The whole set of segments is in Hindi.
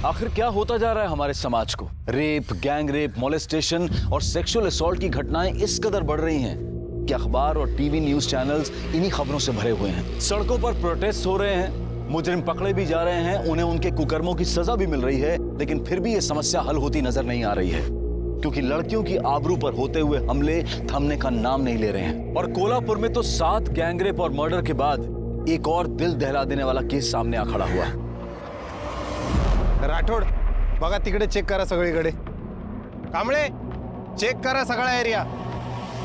आखिर क्या होता जा रहा है हमारे समाज को? रेप, गैंग रेप, मोलेस्टेशन और सेक्सुअल असॉल्ट की घटनाएं इस कदर बढ़ रही हैं कि अखबार और टीवी न्यूज चैनल्स इन्हीं खबरों से भरे हुए हैं। सड़कों पर प्रोटेस्ट हो रहे हैं, मुजरिम पकड़े भी जा रहे हैं, उन्हें उनके कुकर्मों की सजा भी मिल रही है, लेकिन फिर भी ये समस्या हल होती नजर नहीं आ रही है, क्योंकि लड़कियों की आबरू पर होते हुए हमले थमने का नाम नहीं ले रहे हैं। और कोल्हापुर में तो 7 गैंगरेप और मर्डर के बाद एक और दिल दहला देने वाला केस सामने आ खड़ा हुआ। राठोड, बघा तिकडे चेक करा सगळीकडे. कांबळे, चेक करा सगळा एरिया.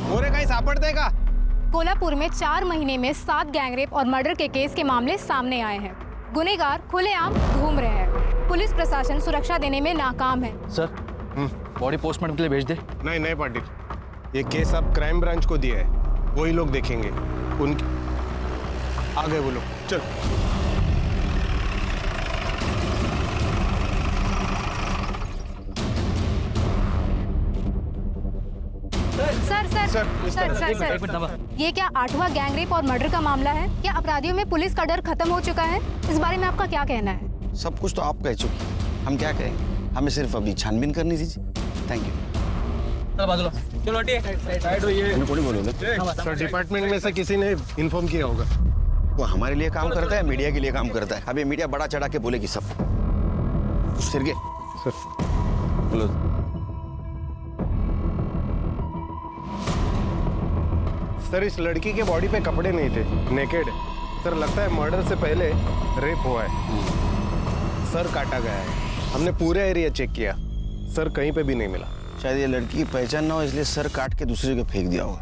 मोरे काही सापडतंय का? कोल्हापुर में 4 महीने में 7 गैंगरेप और मर्डर के केस के मामले सामने आए हैं। गुनहगार खुलेआम घूम रहे हैं। पुलिस प्रशासन सुरक्षा देने में नाकाम है। सर, बॉडी पोस्टमार्टम के लिए भेज दे। नहीं नहीं पाटिल, ये केस अब क्राइम ब्रांच को दिया है, वही लोग देखेंगे. उनके आ गए वो लोग. चल. सर, ये क्या 8वां गैंगरेप और मर्डर का मामला है? क्या अपराधियों में पुलिस का डर खत्म हो चुका है? इस बारे में आपका क्या कहना है? सब कुछ तो आप कह चुकी, हम क्या कहें? हमें सिर्फ अभी छानबीन करनी दीजिए. Thank you. चलो सर, डिपार्टमेंट में से किसी ने इन्फॉर्म किया होगा. वो हमारे लिए काम करता है, मीडिया के लिए काम करता है. अभी मीडिया बड़ा चढ़ा के बोलेगी सब. सिरगे सर, बोलो. सर, इस लड़की के बॉडी पे कपड़े नहीं थे, नेकेड. सर, लगता है मर्डर से पहले रेप हुआ है. सर काटा गया है. हमने पूरा एरिया चेक किया, सर कहीं पे भी नहीं मिला. शायद ये लड़की की पहचान ना हो, इसलिए सर काट के दूसरे जगह फेंक दिया होगा.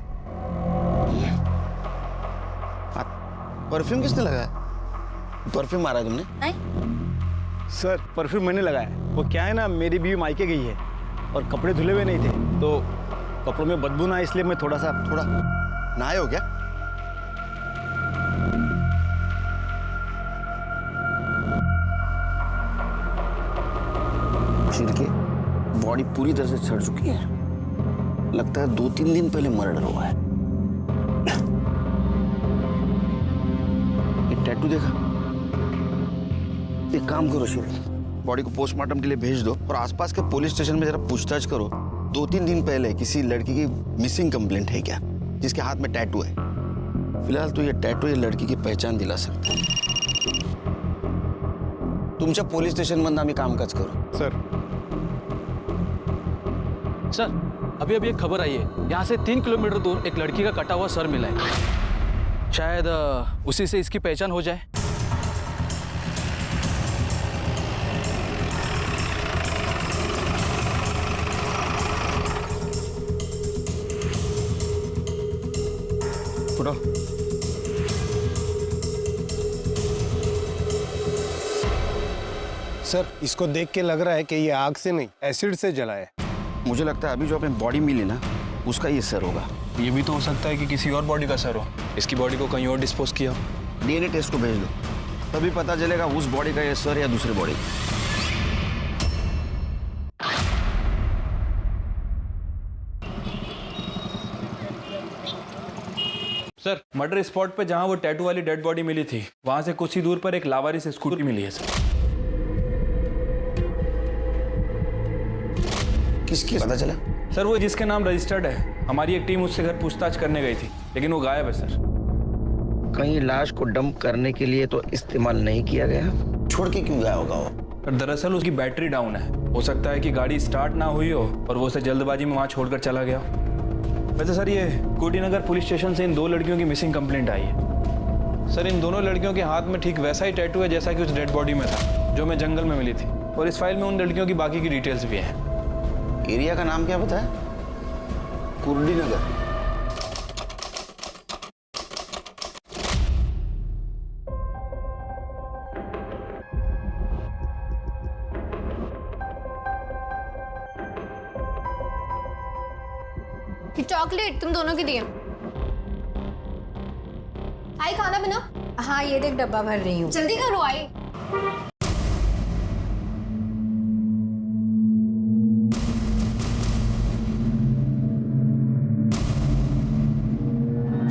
परफ्यूम किसने लगाया? परफ्यूम मारा है तुमने? नहीं सर, परफ्यूम मैंने लगाया. वो क्या है ना, मेरी बीवी मायके गई है और कपड़े धुले हुए नहीं थे, तो कपड़ों में बदबू ना, इसलिए मैं थोड़ा नहाए हो क्या? छिड़के बॉडी पूरी तरह से सड़ चुकी है. लगता है 2-3 दिन पहले मर्डर हुआ है. ये टैटू देखा? एक काम करो शिरे, बॉडी को पोस्टमार्टम के लिए भेज दो और आसपास के पुलिस स्टेशन में जरा पूछताछ करो. 2-3 दिन पहले किसी लड़की की मिसिंग कंप्लेंट है क्या, जिसके हाथ में टैटू है? फिलहाल तो ये टैटू ये लड़की की पहचान दिला सकता है. तुमच्या पोलीस स्टेशन मधून आम्ही कामकाज करू. सर, सर, अभी अभी एक खबर आई है, यहाँ से 3 किलोमीटर दूर एक लड़की का कटा हुआ सर मिला है. शायद उसी से इसकी पहचान हो जाए. सर, इसको देख के लग रहा है कि ये आग से नहीं, एसिड से जला है. मुझे लगता है अभी जो हमें बॉडी मिली ना, उसका ये सर होगा. ये भी तो हो सकता है कि किसी और बॉडी का सर हो, इसकी बॉडी को कहीं और डिस्पोज किया हो. डीएनए टेस्ट को भेज दो, तभी पता चलेगा उस बॉडी का ये सर या दूसरी बॉडी. सर, मर्डर स्पॉट पे जहां वो टैटू वाली डेड बॉडी मिली थी, वहां से कुछ ही दूर पर एक लावारिस स्कूटी मिली है. सर, किसकी पता चला? सर, वो जिसके नाम रजिस्टर्ड है, हमारी एक टीम उससे घर पूछताछ करने गई थी, लेकिन वो गायब है. सर, कहीं लाश को डंप करने के लिए तो इस्तेमाल नहीं किया गया, छोड़ के क्यों गया होगा वो? पर दरअसल उसकी बैटरी डाउन है. हो सकता है कि गाड़ी स्टार्ट ना हुई हो और वो उसे जल्दबाजी में वहां छोड़कर चला गया. वैसे सर, ये कोटीनगर पुलिस स्टेशन से इन 2 लड़कियों की मिसिंग कंप्लेंट आई है. सर, इन दोनों लड़कियों के हाथ में ठीक वैसा ही टैटू है जैसा कि उस डेड बॉडी में था, जो हमें जंगल में मिली थी. और इस फाइल में उन लड़कियों की बाकी की डिटेल्स भी हैं. एरिया का नाम क्या बताया? कुर्डीनगर. चॉकलेट तुम दोनों की दिए. आई खाना बना. हाँ, ये देख डब्बा भर रही हूँ. जल्दी करो.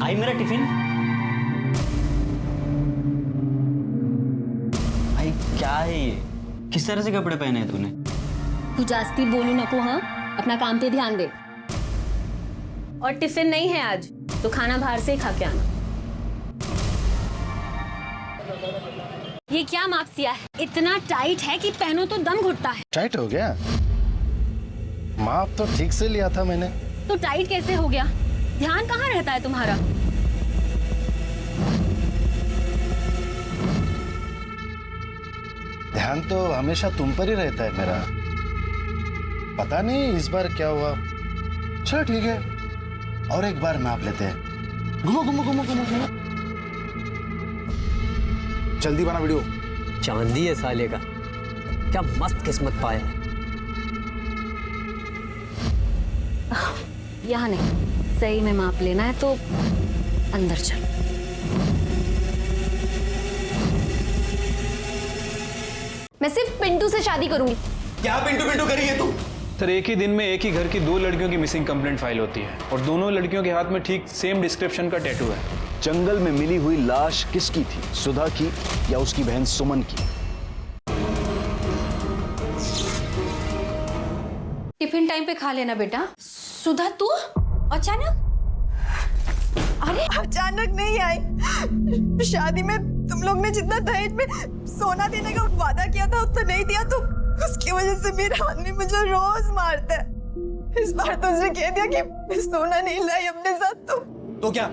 आई भाई मेरा टिफिन। भाई क्या है ये, किस तरह से कपड़े पहने हैं तूने? तू जास्ती बोलू नको, हाँ? अपना काम पे ध्यान दे। और टिफिन नहीं है आज, तो खाना बाहर से ही खा के आना। ये क्या माप सिया है? इतना टाइट है कि पहनो तो दम घुटता है। टाइट हो गया? माप तो ठीक से लिया था मैंने। तो टाइट कैसे हो गया? ध्यान कहाँ रहता है तुम्हारा? ध्यान तो हमेशा तुम पर ही रहता है मेरा। पता नहीं इस बार क्या हुआ। चलो ठीक है, और एक बार नाप लेते हैं। घूमो घूमो घूमो घूमो घूमो। जल्दी बना वीडियो। चांदी है साले का, क्या मस्त किस्मत पाया है। यहाँ नहीं, सही में माप लेना है तो अंदर चल। मैं सिर्फ पिंटू से शादी करूंगी। क्या पिंटू पिंटू करी है तू? सर, एक ही दिन में एक ही घर की 2 लड़कियों की मिसिंग कंप्लेंट फाइल होती है और दोनों लड़कियों के हाथ में ठीक सेम डिस्क्रिप्शन का टैटू है। जंगल में मिली हुई लाश किसकी थी? सुधा की या उसकी बहन सुमन की? टिफिन टाइम पे खा लेना बेटा। सुधा तू अचानक? अरे अचानक नहीं आई, शादी में तुम लोग ने जितना दहेज में सोना देने का वादा किया था उतना नहीं दिया, तो उसकी वजह से मेरा आदमी मुझे रोज मारता है। इस बार तो उसने कह दिया कि मैं सोना नहीं लाई अपने साथ। तो क्या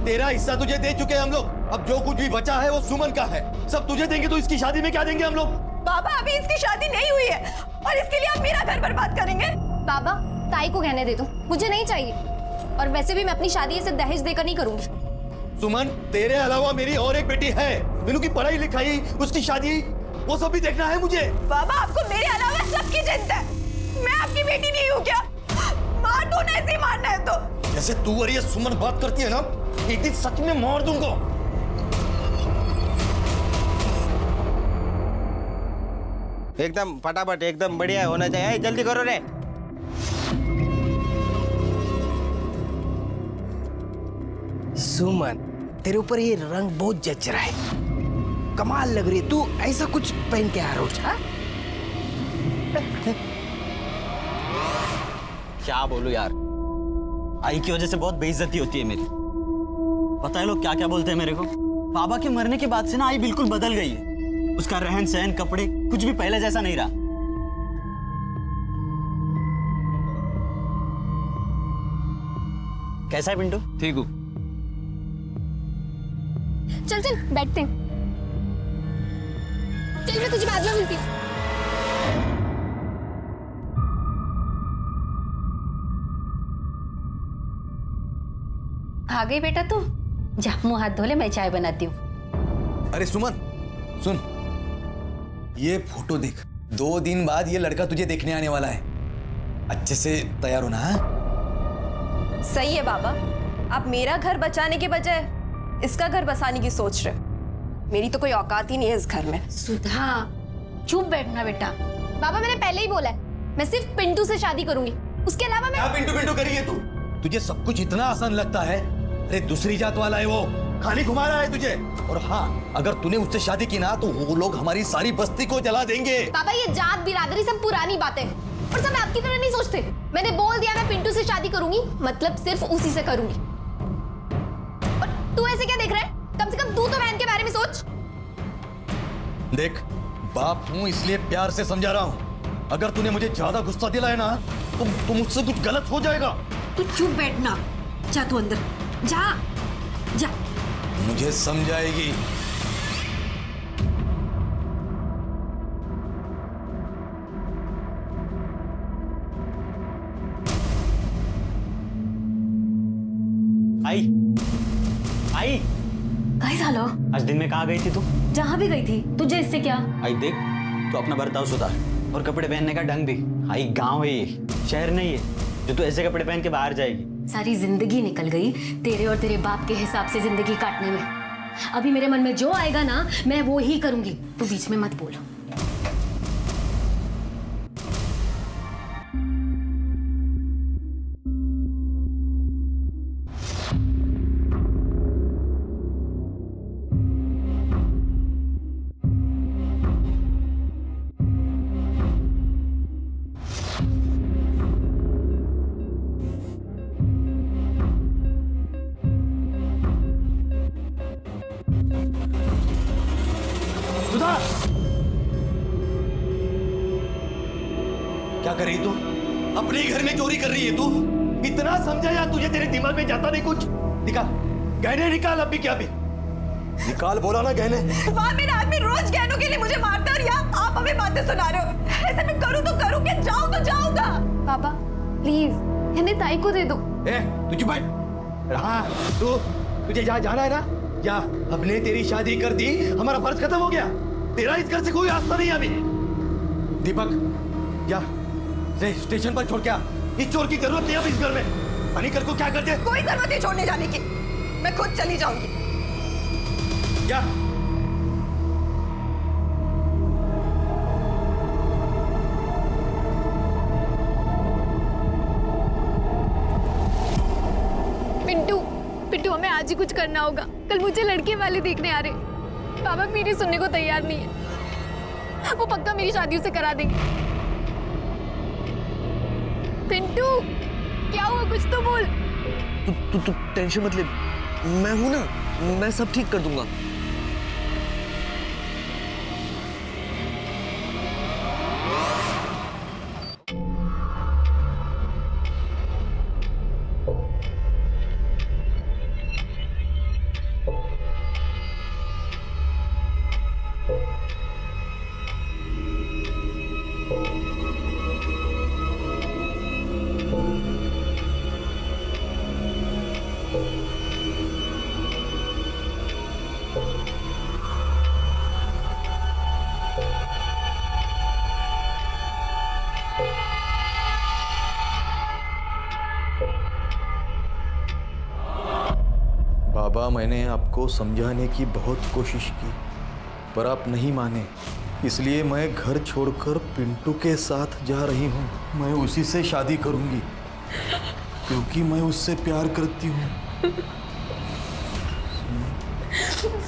तेरा हिस्सा तुझे दे चुके हैं हम लोग? अब जो कुछ भी बचा है वो सुमन का है, सब तुझे देंगे। तो इसकी शादी में क्या देंगे हम लोग? बाबा अभी इसकी शादी नहीं हुई है और इसके लिए आप मेरा घर बर्बाद करेंगे। बाबा, ताई को कहने दे दो, मुझे नहीं चाहिए। और वैसे भी मैं अपनी शादी इसे दहेज देकर नहीं करूंगी। सुमन, तेरे अलावा मेरी और एक बेटी है, मीनू की पढ़ाई लिखाई, उसकी शादी, वो सब भी देखना है मुझे। बाबा आपको मेरे अलावा सबकी चिंता है। मैं आपकी बेटी नहीं हूँ क्या? मार दो ना, ऐसे ही मारना है तो। जैसे तू और ये सुमन बात करती है ना, एक दिन सच में मार दूंगा। एकदम फटाफट, एकदम बढ़िया होना चाहिए। जल्दी करो रे। सुमन, तेरे ऊपर ये रंग बहुत जच रहा है, कमाल लग रही है। तू ऐसा कुछ पहन के आ रोज? क्या बोलूं यार, आई की वजह से बहुत बेइज्जती होती है मेरी। पता है लोग क्या क्या बोलते हैं मेरे को? बाबा के मरने के बाद से ना आई बिल्कुल बदल गई है। उसका रहन सहन, कपड़े, कुछ भी पहले जैसा नहीं रहा। कैसा है पिंटू? ठीक हूँ। चल चल बैठते हैं। चल मैं तुझे बाद में मिलती हूँ। आ गई बेटा तू? जा मुंह हाथ धो ले, मैं चाय बनाती हूँ। अरे सुमन सुन, ये फोटो देख। 2 दिन बाद ये लड़का तुझे देखने आने वाला है। अच्छे से तैयार होना है। सही है बाबा, आप मेरा घर बचाने के बजाय इसका घर बसाने की सोच रहे। मेरी तो कोई औकात ही नहीं है इस घर में। सुधा चुप बैठना बेटा। बाबा मैंने पहले ही बोला है, मैं सिर्फ पिंटू से शादी करूंगी, उसके अलावा मैं। क्या पिंटू पिंटू करी है तू? तुझे सब कुछ इतना आसान लगता है? अरे दूसरी जात वाला है वो, खाली घुमा रहा है तुझे। और हाँ, अगर तूने उससे शादी की ना तो वो लोग हमारी सारी बस्ती को जला देंगे। बाबा ये जात बिरादरी सब पुरानी बातें हैं और सब आपकी तरह नहीं सोचते। मैंने बोल दिया मैं पिंटू से शादी करूंगी, मतलब सिर्फ उसी से करूंगी। और तू ऐसे क्या देख रहा है? कम से कम तू तो बहन के बारे में सोच। देख, बाप हूँ इसलिए प्यार से समझा रहा हूँ। अगर तूने मुझे ज्यादा गुस्सा दिलाया ना तो मुझसे कुछ गलत हो जाएगा। तू चुप बैठना, जा तू अंदर जा जा। मुझे समझाएगी। आई आई काय झालं? आज दिन में कहाँ गई थी तू? जहाँ भी गई थी, तुझे इससे क्या? आई देख, तू अपना बर्ताव सुधार और कपड़े पहनने का ढंग भी। आई गांव है ये, शहर नहीं है जो तू ऐसे कपड़े पहन के बाहर जाएगी। सारी जिंदगी निकल गई तेरे और तेरे बाप के हिसाब से जिंदगी काटने में। अभी मेरे मन में जो आएगा ना, मैं वो ही करूंगी। तू बीच में मत बोल। कर रही तू? अपने घर में चोरी कर रही है तू? इतना समझा या तुझे तेरे दिमाग में जाता नहीं कुछ? निकाल गहने, निकाल अभी क्या भी निकाल, बोला ना गहने। वहाँ मेरा आदमी रोज गहनों के लिए मुझे मारता है और यहाँ आप हमें बातें सुना रहे हो। ऐसे मैं करूँ तो करूँ, क्या जाऊँ तो जाऊँगा। पापा प्लीज इन्हें ताई को दे दो। तुझे बैठ रहा तू, तुझे जहाँ जाना है ना जा। हमने तेरी शादी कर दी, हमारा फर्ज खत्म हो गया। तेरा इस घर से कोई आस्था नहीं अभी। दीपक जा स्टेशन पर छोड़ के आ। इस चोर की जरूरत नहीं अब इस घर में। अनिकल को क्या करते? कोई जरूरत नहीं छोड़ने जाने की, मैं खुद चली जाऊंगी। जा पिंटू पिंटू हमें आज ही कुछ करना होगा, कल मुझे लड़के वाले देखने आ रहे। पापा मेरी सुनने को तैयार नहीं है, वो पक्का मेरी शादी उसे करा देंगे। पिंटू क्या हुआ, कुछ तो बोल। तू टेंशन मत ले, मैं हूं ना, मैं सब ठीक कर दूंगा। बाबा, मैंने आपको समझाने की बहुत कोशिश की पर आप नहीं माने, इसलिए मैं घर छोड़कर पिंटू के साथ जा रही हूँ। मैं उसी से शादी करूँगी क्योंकि मैं उससे प्यार करती हूँ।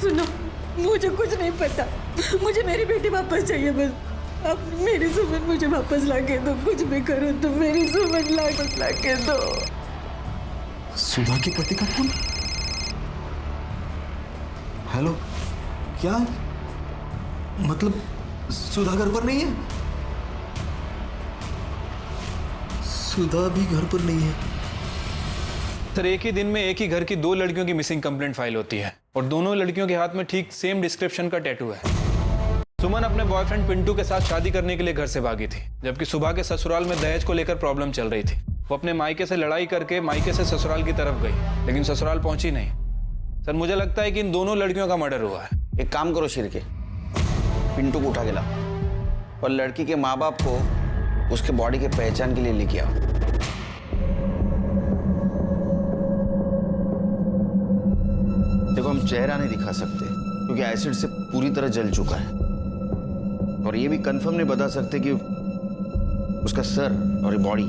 सुनो, मुझे कुछ नहीं पता, मुझे मेरी बेटी वापस चाहिए बस। अब मेरी सुमन मुझे वापस लाके दो, कुछ भी करो तो मेरी सुमन वापस लाके दो। सुधा के पति का फोन? हेलो, क्या मतलब सुधा घर पर नहीं है? सुधा भी घर पर नहीं है। सर, एक ही दिन में एक ही घर की 2 लड़कियों की मिसिंग कंप्लेंट फाइल होती है और दोनों लड़कियों के हाथ में ठीक सेम डिस्क्रिप्शन का टैटू है। सुमन अपने बॉयफ्रेंड पिंटू के साथ शादी करने के लिए घर से भागी थी, जबकि सुबह के ससुराल में दहेज को लेकर प्रॉब्लम चल रही थी। वो अपने मायके से लड़ाई करके मायके से ससुराल की तरफ गई, लेकिन ससुराल पहुंची नहीं। सर, मुझे लगता है कि इन दोनों लड़कियों का मर्डर हुआ है। एक काम करो शिरके, पिंटू को उठा के लाओ और लड़की के माँ बाप को उसके बॉडी के पहचान के लिए लेके आओ। देखो, हम चेहरा नहीं दिखा सकते क्योंकि एसिड से पूरी तरह जल चुका है, और ये भी कंफर्म नहीं बता सकते कि उसका सर और ये बॉडी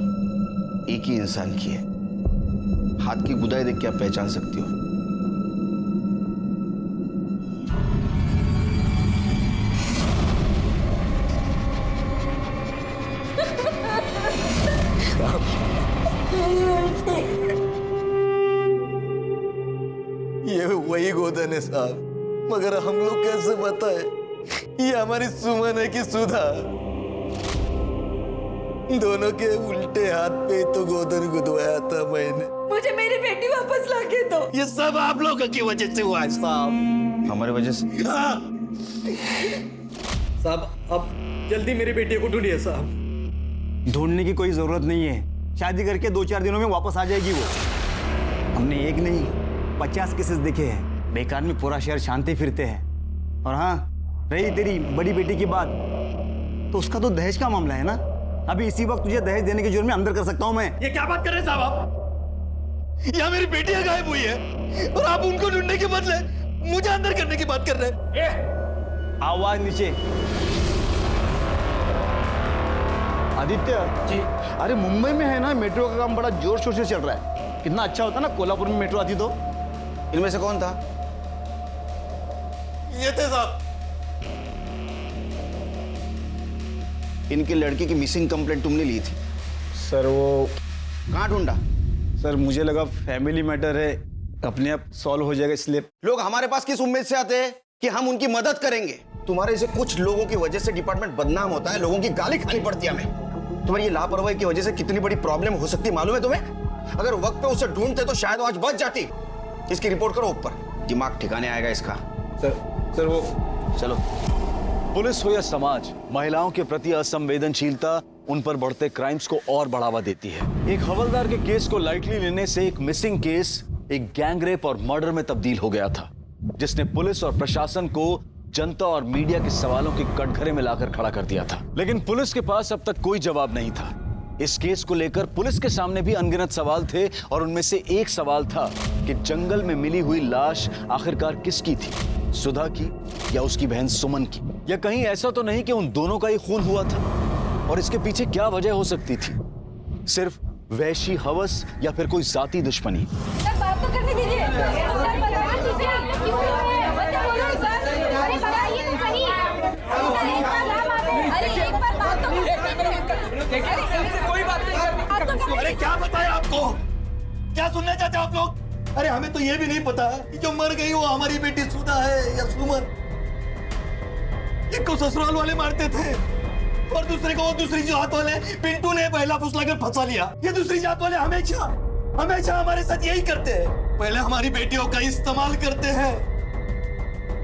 एक ही इंसान की है। हाथ की गुदाई देख के आप पहचान सकती हो। ये वही गोदन है साहब, मगर हम लोग कैसे बताए ये हमारी सुमन है कि सुधा? दोनों के उल्टे हाथ पे तो गोदन गुदवाया था मैंने। मुझे मेरी बेटी वापस लाके दो। ये सब आप लोगों की वजह से हुआ है साहब। हमारी वजह से? हाँ। साहब, अब जल्दी मेरी बेटी को ढूंढिए साहब। ढूंढने की कोई जरूरत नहीं है, शादी करके 2-4 दिनों में वापस आ जाएगी वो। हमने एक नहीं 50 केसेस देखे हैं, बेकार में पूरा शहर शांति फिरते हैं। और हाँ, रही तेरी बड़ी बेटी की बात, तो उसका तो दहेज का मामला है ना। अभी इसी वक्त तुझे दहेज देने के जुर्म में अंदर कर सकता हूं मैं। ये क्या बात कर रहे हैं साहब आप? यहाँ मेरी बेटियां गायब हुई है और आप उनको ढूंढने के बदले मुझे अंदर करने की बात कर रहे हैं। आवाज नीचे। आदित्य जी, अरे मुंबई में है ना, मेट्रो का काम बड़ा जोर शोर से चल रहा है। कितना अच्छा होता ना कोल्हापुर में मेट्रो आती तो। इनमें से कौन था? ये थे साहब। इनकी लड़की की मिसिंग कंप्लेंट तुमने ली थी? सर, वो कहाँ ढूंढा? सर, मुझे लगा फैमिली मैटर है, अपने आप सॉल्व हो जाएगा, इसलिए। लोग हमारे पास किस उम्मीद से आते हैं कि हम उनकी मदद करेंगे? तुम्हारे जैसे कुछ लोगों की वजह से डिपार्टमेंट बदनाम होता है, लोगों की गाली खानी पड़ती है हमें। तुम्हारी ये लापरवाही की वजह से कितनी बड़ी प्रॉब्लम हो सकती मालूम है तुम्हें? अगर वक्त पे उसे ढूंढते तो शायद वो आज बच जाती। इसकी रिपोर्ट करो ऊपर, दिमाग ठिकाने आएगा इसका। सर वो चलो। पुलिस हो या समाज, महिलाओं के प्रति असंवेदनशीलता उन पर बढ़ते क्राइम्स को और बढ़ावा देती है। एक हवलदार के केस को लाइटली लेने से एक मिसिंग केस एक गैंग रेप और मर्डर में तब्दील हो गया था, जिसने पुलिस और प्रशासन को जनता और मीडिया के सवालों के कटघरे में लाकर खड़ा कर दिया था। लेकिन पुलिस के पास अब तक कोई जवाब नहीं था। इस केस को लेकर पुलिस के सामने भी अनगिनत सवाल थे और उनमें से एक सवाल था कि जंगल में मिली हुई लाश आखिरकार किसकी थी, सुधा की या उसकी बहन सुमन की? या कहीं ऐसा तो नहीं कि उन दोनों का ही खून हुआ था? और इसके पीछे क्या वजह हो सकती थी? सिर्फ वैशी हवस या फिर कोई जाती दुश्मनी? सर बात तो करने दीजिए। सर बताइए क्यों बताइए तो सही। अरे एक बार बात तो कोई बात नहीं। अरे क्या बताएं आपको? क्या सुनना चाहते हो आप लोग? अरे हमें तो ये भी नहीं पता कि जो मर गई वो हमारी बेटी सुधा है या सुमन। एक को ससुराल वाले मारते थे और दूसरे को दूसरी जात वाले पिंटू ने पहला फुसलाकर फंसा लिया। ये दूसरी जात वाले हमेशा हमारे साथ यही करते हैं। पहले हमारी बेटियों का इस्तेमाल करते हैं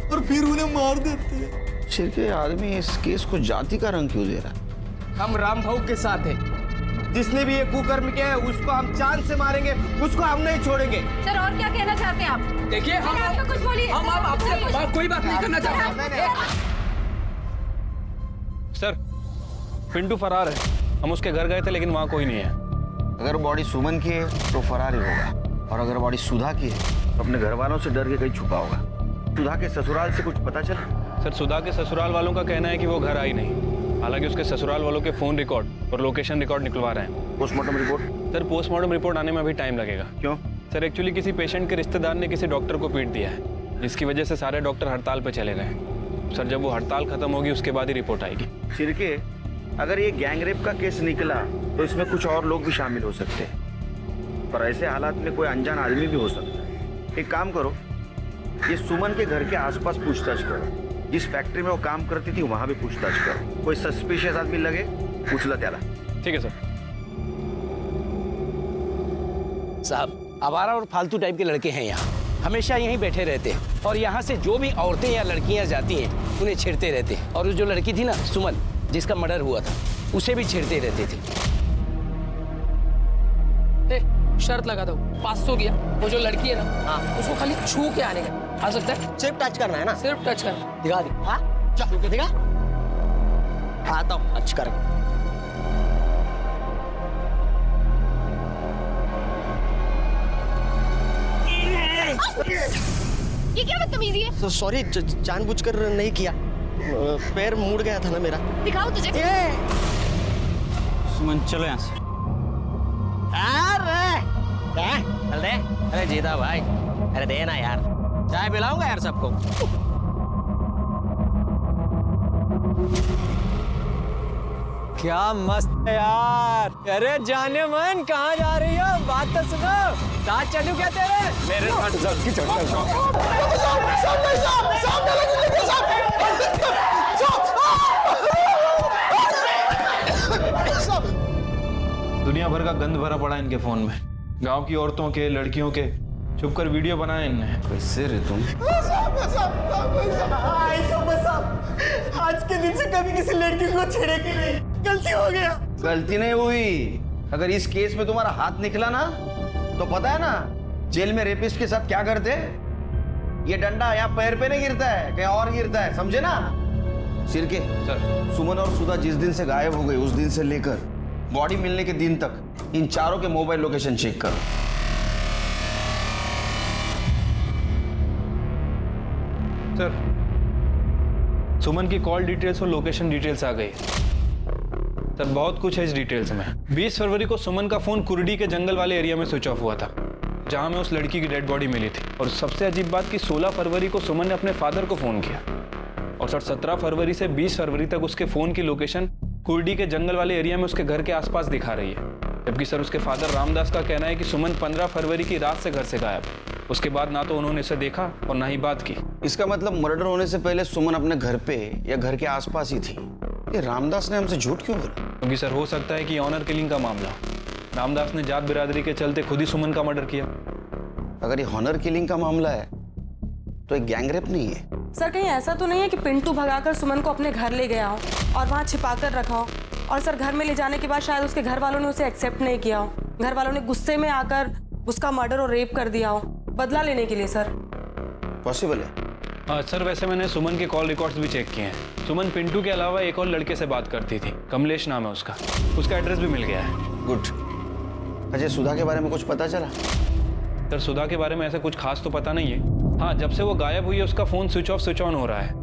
और फिर उन्हें मार देते हैं। शिरके आदमी इस केस को जाति का रंग क्यों दे रहा है? हम राम भाऊ के साथ हैं। जिसने भी ये कुकर्म किया है उसको हम जान से मारेंगे, उसको हम नहीं छोड़ेंगे। सर और क्या कहना चाहते हैं आप? देखिए आप तो कुछ बोलिए। हम आपसे कोई बात नहीं करना चाहते। सर पिंटू फरार है। हम उसके घर गए थे लेकिन वहाँ कोई नहीं है। अगर बॉडी सुमन की है तो फरार ही होगा, और अगर बॉडी सुधा की है तो अपने घर वालों से डर के कहीं छुपा होगा। सुधा के ससुराल से कुछ पता चला? सर सुधा के ससुराल वालों का कहना है कि वो घर आई नहीं। हालांकि उसके ससुराल वालों के फोन रिकॉर्ड और लोकेशन रिकॉर्ड निकलवा रहे हैं। Postmortem report? Sir postmortem report आने में अभी टाइम लगेगा। क्यों? सर एक्चुअली किसी पेशेंट के रिश्तेदार ने किसी डॉक्टर को पीट दिया है, जिसकी वजह से सारे डॉक्टर हड़ताल पे चले गए। सर जब वो हड़ताल खत्म होगी उसके बाद ही रिपोर्ट आएगी। शिरके, अगर ये गैंग रेप का केस निकला तो इसमें कुछ और लोग भी शामिल हो सकते हैं, पर ऐसे हालात में कोई अनजान आदमी भी हो सकता है। एक काम करो, ये सुमन के घर के आसपास पूछताछ करो। जिस फैक्ट्री में वो काम करती थी वहां भी पूछताछ करो। कोई सस्पिशियस आदमी लगे पूछ लो त्याला। ठीक है सर। साहब आवारा और फालतू टाइप के लड़के हैं यहाँ, हमेशा यहीं बैठे रहते हैं और यहाँ से जो भी औरतें या लड़कियाँ जाती हैं उन्हें छेड़ते रहते हैं। और जो लड़की थी ना सुमन, जिसका मर्डर हुआ था, उसे भी छेड़ते रहते थे। शर्त लगा दो 500 गया। वो जो लड़की है ना, हाँ, उसको खाली छू के आने का। आ सकता है? सिर्फ टच करना है ना? सिर्फ टच करना। दिखा दे। हाँ छू के दिखा। आता हूँ टच कर। ये क्या बदतमीजी है? सॉरी जानबूझकर नहीं किया, पैर मुड़ गया था ना मेरा। दिखाओ तुझे। सुमन चलो यहाँ से। चल दे। अरे जीता भाई, अरे दे ना यार, चाय पिलाऊंगा यार सबको। क्या मस्त है यार। अरे जाने मन कहाँ जा रही हो? बात तो सुनो, साथ चलूं क्या तेरे? मेरे साथ सबकी दुनिया भर का गंद भरा पड़ा इनके फोन में। गांव की औरतों के, लड़कियों के छुपकर वीडियो बनाए इनने। कैसे रे तुम? आज के दिन से कभी किसी लड़की को छेड़ेगी नहीं, गलती हो गया। गलती नहीं हुई। अगर इस केस में तुम्हारा हाथ निकला ना तो पता है ना जेल में रेपिस्ट के साथ क्या करते? ये डंडा यहाँ पैर पे नहीं गिरता है, कहीं और गिरता है, समझे ना? शिरके सर, सुमन और सुधा जिस दिन से गायब हो गई उस दिन से लेकर बॉडी मिलने के दिन तक इन चारों के मोबाइल लोकेशन चेक करो। सर सुमन की कॉल डिटेल्स और लोकेशन डिटेल्स आ गई। सर बहुत कुछ है इस डिटेल्स में। 20 फरवरी को सुमन का फोन कुर्डी के जंगल वाले एरिया में स्विच ऑफ हुआ था, जहां में उस लड़की की डेड बॉडी मिली थी। और सबसे अजीब बात कि 16 फरवरी को सुमन ने अपने फादर को फोन किया। और सर 17 फरवरी से 20 फरवरी तक उसके फोन की लोकेशन कुर्डी के जंगल वाले एरिया में उसके घर के आसपास दिखा रही है। जबकि सर उसके फादर रामदास का कहना है कि सुमन 15 फरवरी की रात से घर से गायब। उसके बाद ना तो उन्होंने इसे देखा और ना ही बात की। इसका मतलब मर्डर होने से पहले सुमन अपने घर पे या घर के आसपास ही थी। ये रामदास ने हमसे झूठ क्यों बोला? क्योंकि सर हो सकता है कि ऑनर किलिंग का मामला हो। रामदास ने जात बिरादरी के चलते खुद ही सुमन का मर्डर किया। अगर ये हॉनर किलिंग का मामला है तो एक गैंगरेप नहीं है। सर कहीं ऐसा तो नहीं है कि पिंटू भगाकर सुमन को अपने घर ले गया हो और वहाँ छिपाकर रखा हो, और सर घर में ले जाने के बाद शायद उसके घर वालों ने उसे एक्सेप्ट नहीं किया हो, घर वालों ने गुस्से में आकर उसका मर्डर और रेप कर दिया हो बदला लेने के लिए। सर पॉसिबल है। हाँ सर, वैसे मैंने सुमन के कॉल रिकॉर्ड्स भी चेक किए हैं। सुमन पिंटू के अलावा एक और लड़के से बात करती थी, कमलेश नाम है उसका एड्रेस भी मिल गया है। गुड। अजय, सुधा के बारे में कुछ पता चला? सर सुधा के बारे में ऐसा कुछ खास तो पता नहीं है। हाँ, जब से वो गायब हुई है उसका phone switch off switch on हो रहा है।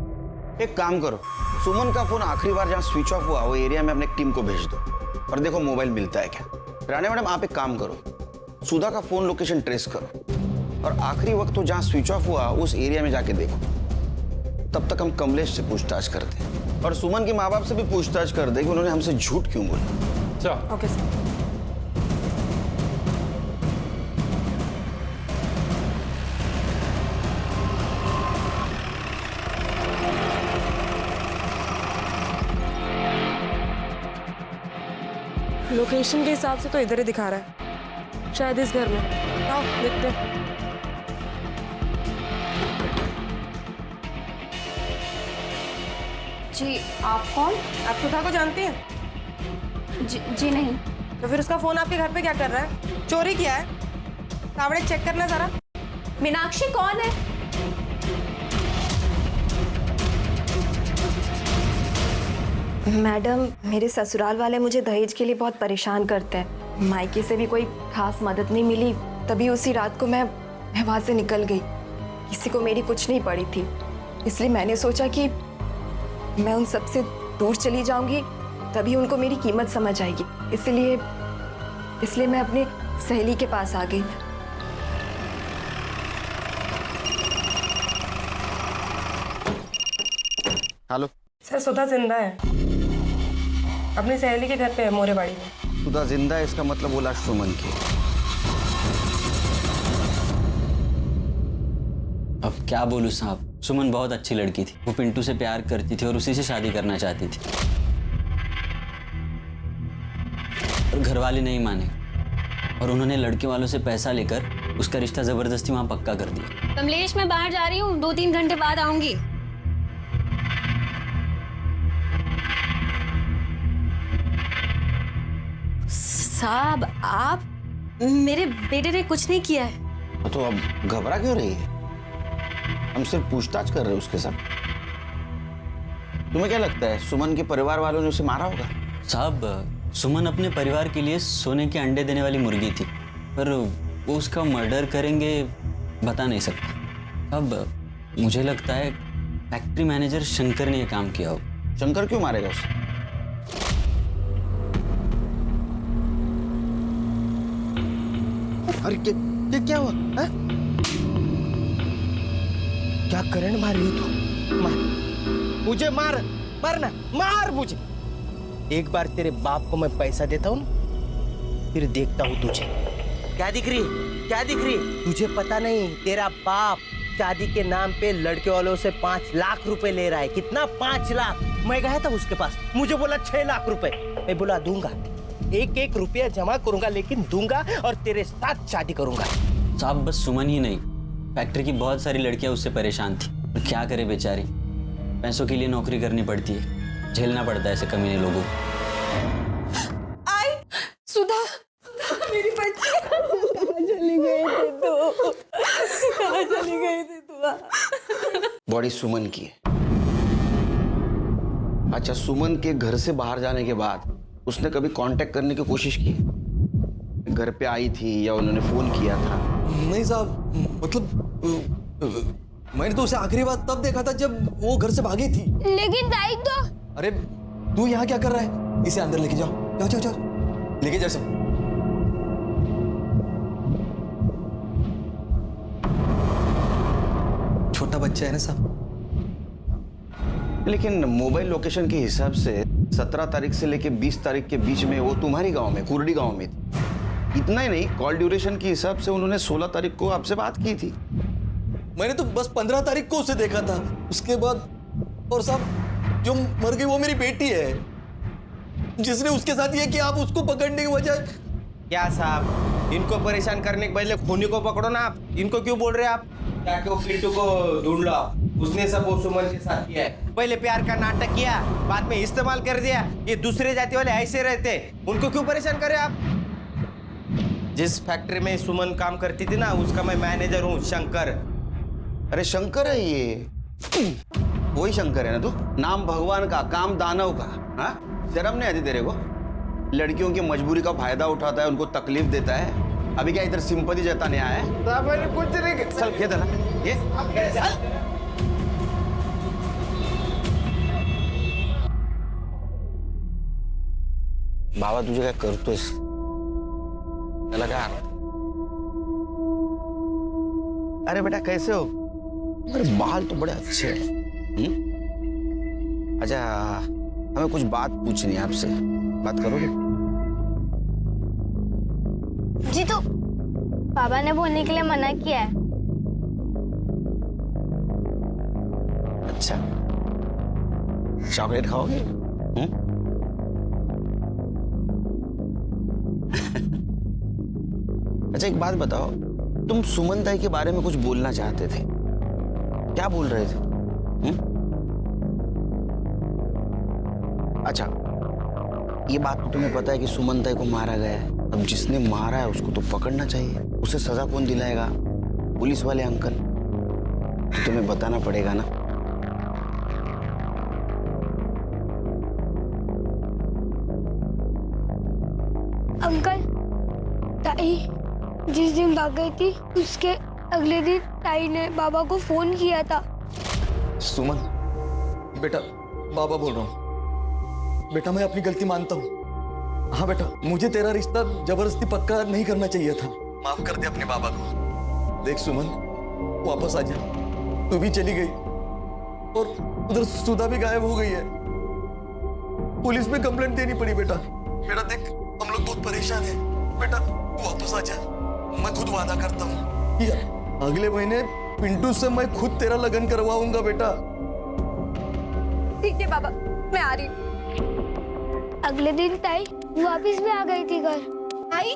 एक काम करो, सुमन का फोन आखिरी बार जहाँ स्विच ऑफ हुआ वो एरिया में अपने टीम को भेज दो और देखो मोबाइल मिलता है क्या। रानी मैडम, आप एक काम करो, सुधा का फोन लोकेशन ट्रेस करो और आखिरी वक्त वो जहाँ स्विच ऑफ हुआ उस एरिया में जाके देखो। तब तक हम कमलेश से पूछताछ करते हैं और सुमन के माँ बाप से भी पूछताछ कर दे कि उन्होंने हमसे झूठ क्यों बोला। Sir okay sir. लोकेशन के हिसाब से तो इधर ही दिखा रहा है, शायद इस घर में। आओ देखते हैं। जी आप कौन? आप सुधा को जानती हैं? जी नहीं। तो फिर उसका फोन आपके घर पे क्या कर रहा है? चोरी किया है? कावड़े चेक करना जरा। मीनाक्षी कौन है? मैडम, मेरे ससुराल वाले मुझे दहेज के लिए बहुत परेशान करते हैं। मायके से भी कोई खास मदद नहीं मिली, तभी उसी रात को मैं वहाँ से निकल गई। किसी को मेरी कुछ नहीं पड़ी थी, इसलिए मैंने सोचा कि मैं उन सबसे दूर चली जाऊंगी, तभी उनको मेरी कीमत समझ आएगी। इसलिए मैं अपनी सहेली के पास आ गई। हेलो सर, सुधा जिंदा है, अपनी सहेली के घर पे है, मोरेबाड़ी में। सुधा जिंदा है, इसका मतलब वो लाश सुमन की। अब क्या बोलूं साहब, सुमन बहुत अच्छी लड़की थी। वो पिंटू से प्यार करती थी और उसी से शादी करना चाहती थी, और घर वाले नहीं माने और उन्होंने लड़के वालों से पैसा लेकर उसका रिश्ता जबरदस्ती वहां पक्का कर दिया। कमलेश, मैं बाहर जा रही हूँ, 2-3 घंटे बाद आऊंगी। साहब, आप, मेरे बेटे ने कुछ नहीं किया है। तो अब घबरा क्यों रही है? हम सिर्फ पूछताछ कर रहे हैं उसके साथ। तुम्हें क्या लगता है सुमन के परिवार वालों ने उसे मारा होगा? साहब, सुमन अपने परिवार के लिए सोने के अंडे देने वाली मुर्गी थी, पर वो उसका मर्डर करेंगे बता नहीं सकता। अब मुझे लगता है फैक्ट्री मैनेजर शंकर ने ये काम किया हो। शंकर क्यों मारेगा उसे? अरे क्या हुआ है? क्या करंट मार रही हो तू? मार मुझे, मारना मार मुझे। एक बार तेरे बाप को मैं पैसा देता हूँ ना, फिर देखता हूँ तुझे। क्या दिख रही? तुझे पता नहीं, तेरा बाप शादी के नाम पे लड़के वालों से 5 लाख रुपए ले रहा है। कितना? 5 लाख। मैं गया था उसके पास, मुझे बोला 6 लाख रुपए। मैं बोला दूंगा, 1-1 रुपया जमा करूंगा, लेकिन दूंगा और तेरे साथ शादी करूंगा। साहब, बस सुमन ही नहीं, फैक्ट्री की बहुत सारी लड़कियां उससे परेशान थी। और क्या करे बेचारी, पैसों के लिए नौकरी करनी पड़ती है, झेलना पड़ता है ऐसे कमीने लोगों को। आई सुधा, मेरी बच्ची कहाँ चली गई थी तू? बॉडी सुमन की है। अच्छा, सुमन के घर से बाहर जाने के बाद उसने कभी कांटेक्ट करने की कोशिश की? घर पे आई थी या उन्होंने फोन किया था? नहीं साहब, मतलब मैंने तो उसे आखिरी बार तब देखा था जब वो घर से भागी थी। लेकिन दाई तो। अरे तू यहाँ क्या कर रहा है? इसे अंदर लेके जाओ, जाओ लेके जा सब। छोटा बच्चा है ना साहब। लेकिन मोबाइल लोकेशन के हिसाब से 17 तारीख से लेके 20 तारीख के बीच में वो तुम्हारी गांव में, कुर्डी गांव में थी। इतना ही नहीं, कॉल ड्यूरेशन के हिसाब से उन्होंने 16 तारीख को आपसे बात की थी। मैंने तो बस 15 तारीख को उसे देखा था, उसके बाद। और साहब जो मर गई वो मेरी बेटी है। जिसने उसके साथ ये किया, आप उसको पकड़ने की बजाय। क्या साहब, इनको परेशान करने के बदले खूनी को पकड़ो ना आप। इनको क्यों बोल रहे हैं आप? क्या कि वो पिंटू को ढूंढ लो आप। उसने सब वो सुमन के साथ किया है। पहले प्यार का नाटक किया, बाद में इस्तेमाल कर दिया। ये दूसरे जाति वाले ऐसे रहते, उनको क्यों परेशान करे आप? जिस फैक्ट्री में सुमन काम करती थी ना, उसका मैं मैनेजर हूँ, शंकर। अरे शंकर है ये, वही शंकर है ना तू? नाम भगवान का, काम दानव का। हाँ, शर्म नहीं आती तेरे को? लड़कियों की मजबूरी का फायदा उठाता है, उनको तकलीफ देता है। अभी क्या इधर सिंपैथी जताने आया है? कुछ नहीं। चल खेत है ना ये, चल। बाबा तुझे काय करतोयस? त्याला काय अर्थ? अरे बेटा कैसे हो? अरे बाल तो बड़े अच्छे हैं। अच्छा, हमें कुछ बात पूछनी है आपसे, बात करोगे? जी तो पापा ने बोलने के लिए मना किया है। अच्छा, चॉकलेट खाओगे? अच्छा एक बात बताओ, तुम सुमन ताई के बारे में कुछ बोलना चाहते थे, क्या बोल रहे थे? अच्छा, ये बात तो तुम्हें पता है कि सुमन ताई को मारा गया है। अब जिसने मारा है उसको तो पकड़ना चाहिए। उसे सजा कौन दिलाएगा? पुलिस वाले अंकल। तो तुम्हें बताना पड़ेगा ना। अंकल, ताई जिस दिन भाग गई थी उसके अगले दिन ताई ने बाबा को फोन किया था। सुमन, बेटा बाबा बोल रहा हूँ। बेटा मैं अपनी गलती मानता हूँ। हाँ बेटा, मुझे तेरा रिश्ता जबरदस्ती पक्का नहीं करना चाहिए था। माफ कर दे अपने बाबा को। देख सुमन, वापस आ जा। तू भी चली गई और उधर सुधा भी गायब हो गई है। पुलिस में कंप्लेंट देनी पड़ी बेटा। बेटा देख, हम लोग बहुत परेशान हैं। बेटा वापस आ जा। मैं खुद वादा करता हूँ, अगले महीने पिंटू से मैं खुद तेरा लगन करवाऊंगा बेटा। ठीक है बाबा, मैं आ रही हूँ। अगले दिन ताई वापस भी आ गई थी घर। ताई,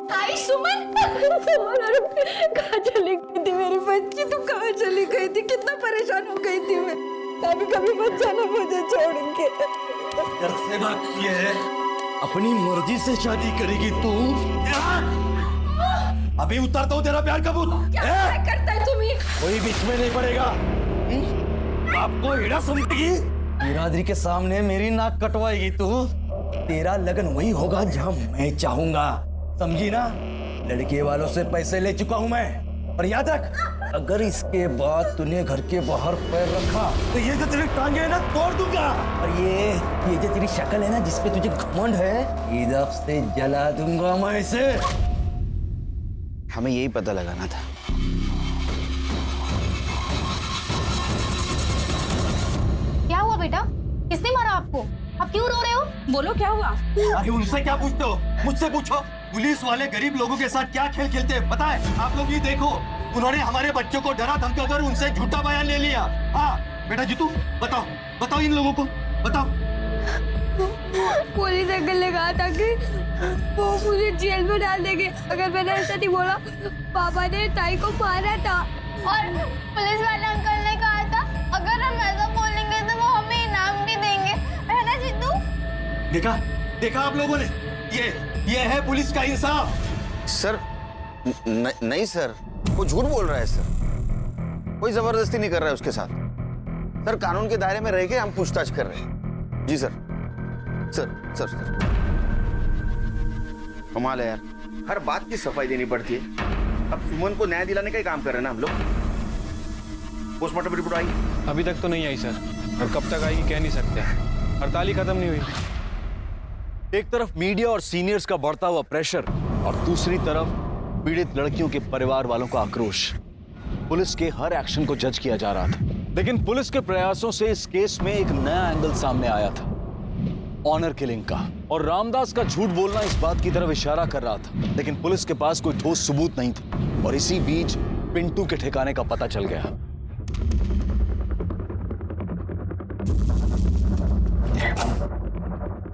ताई सुमन, कहाँ चली गई थी मेरी बच्ची? तू कहाँ चली गई थी? कितना परेशान हो गई थी मैं। कभी कभी मत जाना मुझे छोड़ के। घर से भागती है, अपनी मर्जी से शादी करेगी तू? अभी उतारता हूँ तेरा प्यार का भूत। क्या करता है तुम? कोई बीच में नहीं पड़ेगा। आपको हीरा समझेगी? बिरादरी के सामने मेरी नाक कटवाएगी तू? तेरा लगन वही होगा जहां मैं चाहूंगा, समझी ना? लड़के वालों से पैसे ले चुका हूं मैं। और याद रख, अगर इसके बाद तूने घर के बाहर पैर रखा तो ये जो तेरी टांगे है ना तोड़ दूंगा। और ये जो तेरी शक्ल है ना जिसपे तुझे घमंड है, इधर से जला दूंगा मैं इसे। हमें यही पता लगाना था। क्या हुआ बेटा? किसने मारा आपको? आप क्यों रो रहे हो? बोलो क्या हुआ? अरे उनसे क्या पूछते हो? मुझसे पूछो। पुलिस वाले गरीब लोगों के साथ क्या खेल खेलते हैं पता है? आप लोग ये देखो, उन्होंने हमारे बच्चों को डरा धमका कर उनसे झूठा बयान ले लिया। हाँ बेटा जीतू, बताओ बताओ इन लोगों को, बताओ। पुलिस अंकल ने कहा था कि वो मुझे जेल में डाल देंगे अगर मैंने ऐसा नहीं बोला। पापा ने ताई को मारा था। और पुलिस वाले अंकल ने कहा था अगर हम ऐसा बोलेंगे तो वो हमें इनाम भी देंगे, है ना जीतू? देखा देखा आप लोगों ने, ये है पुलिस का इंसाफ। सर नहीं सर, वो झूठ बोल रहा है सर। कोई जबरदस्ती नहीं कर रहा है उसके साथ। सर कानून के दायरे में रह के हम पूछताछ कर रहे हैं। जी सर। सर सर सर कमाल है यार, हर बात की सफाई देनी पड़ती है। अब सुमन को न्याय दिलाने का ही काम कर रहे हैं ना हम लोग। पोस्टमार्टम रिपोर्ट आई? अभी तक तो नहीं आई सर, और कब तक आएगी कह नहीं सकते। हड़ताल ही खत्म नहीं हुई। एक तरफ मीडिया और सीनियर्स का बढ़ता हुआ प्रेशर और दूसरी तरफ पीड़ित लड़कियों के परिवार वालों का आक्रोश। पुलिस के हर एक्शन को जज किया जा रहा था, लेकिन पुलिस के प्रयासों से इस केस में एक नया एंगल सामने आया था, ऑनर किलिंग का। और रामदास का झूठ बोलना इस बात की तरफ इशारा कर रहा था, लेकिन पुलिस के पास कोई ठोस सबूत नहीं था। और इसी बीच पिंटू के ठिकाने का पता चल गया।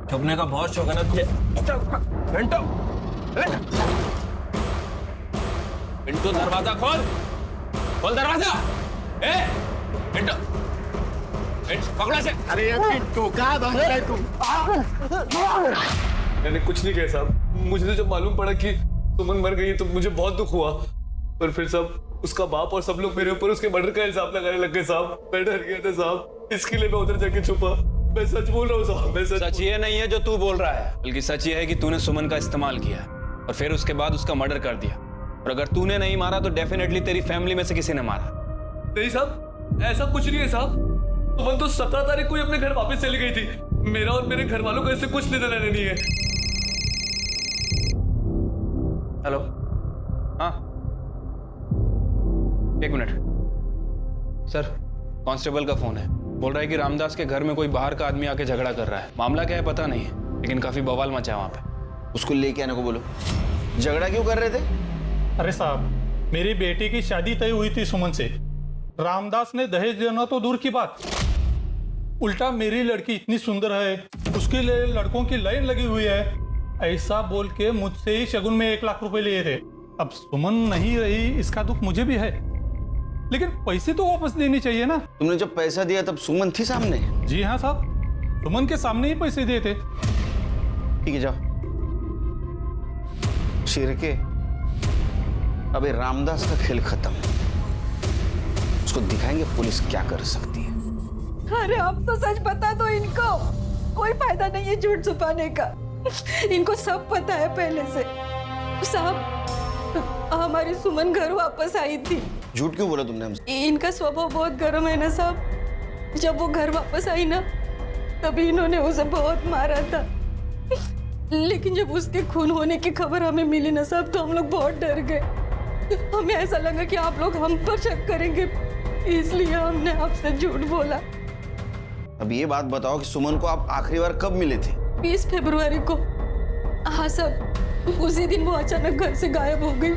छुपने का बहुत शौक है ना तुझे। पिंटू, पिंटू दरवाजा खोल, खोल दरवाजा। ए पिंटू, पकड़ा से। अरे पिंटू कहाँ भाग रहा है तू? मैंने कुछ नहीं किया साहब। मुझे तो जब मालूम पड़ा कि सुमन मर गई तो मुझे बहुत दुख हुआ, पर फिर सब उसका बाप और सब लोग मेरे ऊपर उसके मर्डर का इल्जाम लगाने लग गए साहब। मैं डर गया था साहब, इसके लिए मैं उधर जाके छुपा। मैं सच बोल रहा हूँ साहब, मैं सच ये नहीं है जो तू बोल रहा है, बल्कि सच ये है कि तूने सुमन का इस्तेमाल किया और फिर उसके बाद उसका मर्डर कर दिया। और अगर तूने नहीं मारा तो डेफिनेटली तेरी फैमिली में से किसी ने मारा। नहीं साहब, ऐसा कुछ नहीं है साहब। सुमन तो 17 तारीख को ही अपने घर वापस चली गई थी। मेरा और मेरे घर वालों को इससे कुछ लेना देना नहीं है। हेलो, हाँ, एक मिनट सर, कांस्टेबल का फोन है। बोल रहा है कि रामदास के घर में कोई बाहर का आदमी आके झगड़ा कर रहा है। मामला क्या है पता नहीं, लेकिन काफी बवाल मचा है वहां पे। उसको लेके आने को बोलो। झगड़ा क्यों कर रहे थे? अरे साहब, मेरी बेटी की शादी तय हुई थी सुमन से। रामदास ने दहेज देना तो दूर की बात, उल्टा मेरी लड़की इतनी सुंदर है, उसके लिए लड़कों की लाइन लगी हुई है, ऐसा बोल के मुझसे ही शगुन में 1 लाख रुपए लिए थे। अब सुमन नहीं रही, इसका दुख मुझे भी है, लेकिन पैसे तो वापस देने चाहिए ना। तुमने जब पैसा दिया तब सुमन थी सामने? जी हाँ साहब, सुमन के सामने ही पैसे दिए थे। ठीक है, जाओ। शिरके, अबे रामदास का खेल खत्म, उसको दिखाएंगे पुलिस क्या कर सकती है। अरे अब तो सच बता दो इनको, कोई फायदा नहीं है झूठ छुपाने का। इनको सब पता है पहले से। साहब, हमारी सुमन घर वापस आई थी। झूठ क्यों बोला तुमने हमसे? इनका स्वभाव बहुत गर्म है ना साहब। जब वो घर वापस आई ना, तभी इन्होंने उसे बहुत मारा था। लेकिन जब उसके खून होने की खबर हमें मिली ना साहब, तो हम लोग बहुत डर गए। हमें ऐसा लगा कि आप लोग हम पर शक करेंगे, इसलिए हमने आपसे झूठ बोला। अब ये बात बताओ कि सुमन को आप आखिरी बार कब मिले थे? 20 फरवरी को। हाँ साहब, उसी दिन वो अचानक घर से गायब हो गई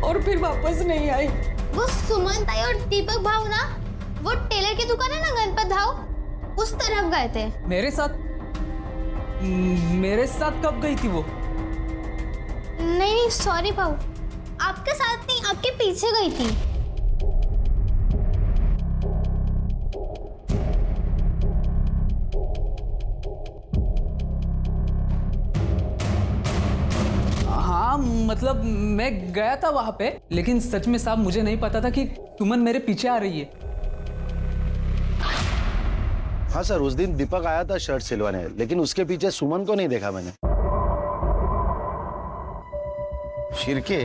और फिर वापस नहीं आई। वो सुमन ताई और दीपक भाऊ ना, वो टेलर की दुकान है ना गणपत भाऊ, उस तरफ गए थे। मेरे साथ कब गई थी वो? नहीं सॉरी भाऊ, आपके साथ नहीं, आपके पीछे गई थी। हाँ मतलब मैं गया था वहां पे, लेकिन सच में साहब मुझे नहीं पता था कि सुमन मेरे पीछे आ रही है। हाँ सर, उस दिन दीपक आया था शर्ट सिलवाने, लेकिन उसके पीछे सुमन को नहीं देखा मैंने। शिरके,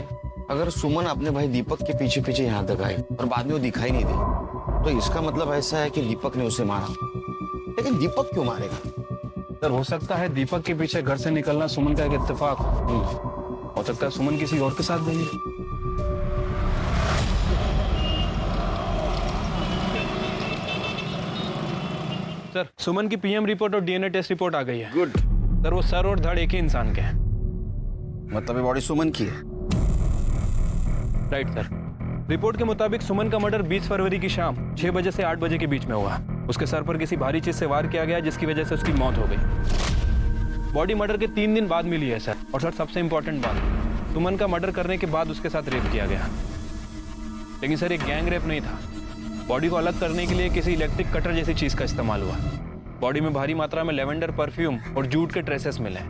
अगर सुमन अपने भाई दीपक के पीछे पीछे यहाँ तक आई और बाद में वो दिखाई नहीं दी, तो इसका मतलब ऐसा है कि दीपक ने उसे मारा। लेकिन दीपक क्यों मारेगा? सर हो सकता है दीपक के पीछे घर से निकलना सुमन का एक इत्तेफाक हो सकता है। सुमन किसी और के साथ गई है। सर सुमन की पीएम रिपोर्ट और डीएनए टेस्ट रिपोर्ट आ गई है। गुड। सर वो सर और धड़ एक ही इंसान के हैं। मतलब ये बॉडी सुमन की है? Right sir. रिपोर्ट के मुताबिक सुमन का मर्डर 20 फरवरी की शाम 6 बजे से 8 बजे के बीच में हुआ। उसके सर पर किसी भारी चीज से वार किया गया, जिसकी वजह से उसकी मौत हो गई। बॉडी मर्डर के 3 दिन बाद मिली है सर। और सर सबसे इंपॉर्टेंट बात, सुमन का मर्डर करने के बाद उसके साथ रेप किया गया। लेकिन सर एक गैंग रेप नहीं था। बॉडी को अलग करने के लिए किसी इलेक्ट्रिक कटर जैसी चीज का इस्तेमाल हुआ। बॉडी में भारी मात्रा में लेवेंडर परफ्यूम और जूट के ट्रेसेस मिले।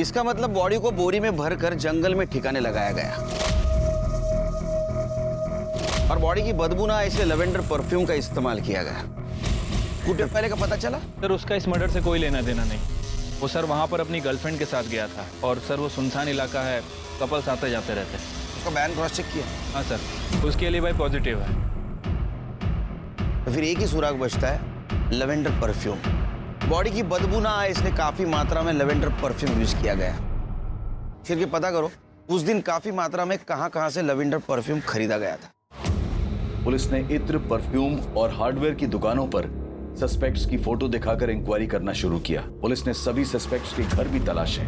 इसका मतलब बॉडी को बोरी में भरकर जंगल में ठिकाने लगाया गया और बॉडी की बदबू ना इसलिए लेवेंडर परफ्यूम का इस्तेमाल किया गया। कुछ देर पहले का पता चला? सर उसका इस मर्डर से कोई लेना देना नहीं। वो सर वहां पर अपनी गर्लफ्रेंड के साथ गया था और सर वो सुनसान इलाका है, कपल्स आते जाते रहते। उसका बैन क्रॉस चेक किया? हाँ सर, उसके लिए भाई पॉजिटिव है। तो फिर एक ही सुराग बचता है, लेवेंडर परफ्यूम। बॉडी की बदबू ना आए इसलिए काफी मात्रा में लेवेंडर परफ्यूम यूज किया गया। फिर पता करो उस दिन काफी मात्रा में कहां से लेवेंडर परफ्यूम खरीदा गया था। पुलिस ने इत्र, परफ्यूम और हार्डवेयर की दुकानों पर सस्पेक्ट्स की फोटो दिखाकर इंक्वायरी करना शुरू किया। पुलिस ने सभी सस्पेक्ट्स के घर भी तलाशे,